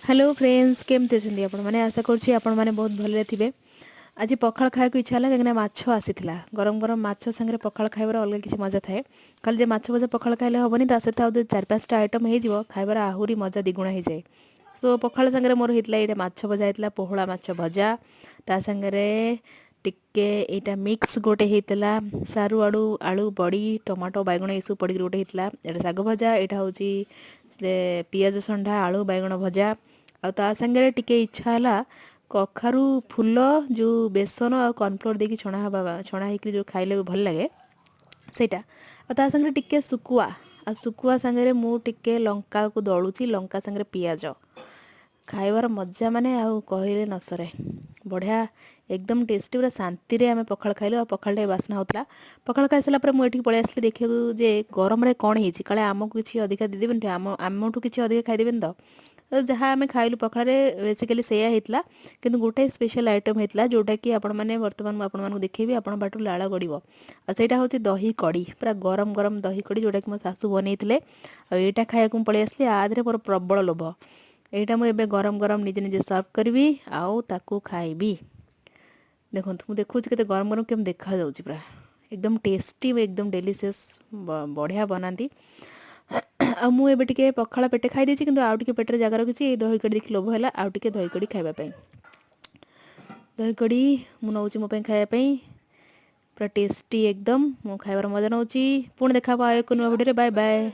Hello friends केमती अच्छे आपण मैंने आशा करुँची आपण मैंने बहुत भले थे। आज पखाड़ खाया इच्छा है कहीं माछ आसीला गरम गरम माछ सांगे पखाड़ खाइबार अलग किसी मजा थाए। खाली जे माछ भजा पखाड़ खाइले हेनी ता सहित आउ चार पाँचटा आइटम हो खाइबार आहरी मजा द्विगुण हो जाए। सो पखाड़ सांगे मोर होता ये माछ भजा होता पोहला माछ भजा ता सांगे टिके यहाँ मिक्स गोटे होता सारू आड़ू आलू बड़ी टमाटो बैगण ये सब पड़ी गोटे होता ये शाग भजा यहाँ हूँ पियाज संढा आलू बैगण भजा आ सांगे टिके इच्छा है कखारू फूल जो बेसन और कॉर्नफ्लोर देकी छणा जो खाइले भल लगे सेटा आ सांगे टिके सुकुआ आ सुकुआ सांगे मु टिके लंका को दलुची लंका सांगे पियाज खाइबार मजा माने आउ कहले न सरे बढ़िया एकदम टेस्टी पूरा शांति रे आमे पखाड़ खाइलो आ पखाड़ बास्ना होतला। पखाड़ खाई सारा पर मुझे पळै आसली देखियो जे गरम रे कोन हिची काले आमको किछि अधिका दे देबेन आमठू किछि अधिका खाइ देबेन तो जहाँ आम खाइलु पखाड़ बेसिकली सेया होता किंतु गोटे स्पेशल आइटम होता जोटा कि आपण मैंने बर्तमान मुझे देखेबी आपण बाटू लाल गड़ब आईटा हूँ दही कड़ी पूरा गरम गरम दही कड़ी जोटा कि मो सासू बनई आईटा खाया पलि आसली आधे मोर प्रबल लोभ यहाँ मुझे गरम गरम निजे निजे सर्व करी आउ ताकू खाइबी। देखो मुझे देखुँ के गरम गरम केम देखा जाऊँ पूरा एकदम टेस्टी एकदम डेलीशियस बढ़िया बनाती। आ मुझे टे पखाड़ पेटे खाई देछि किंतु आउ टे पेटर जगह रखी दही कड़ी देखि लोभ है आउ टे दही कड़ी खाइबापी दही कड़ी मु नौ मो खायापी पूरा टेस्टी एकदम मु खाइबार मजा नौ पुणी देखा एक नुआ वीडियो बाय बाय।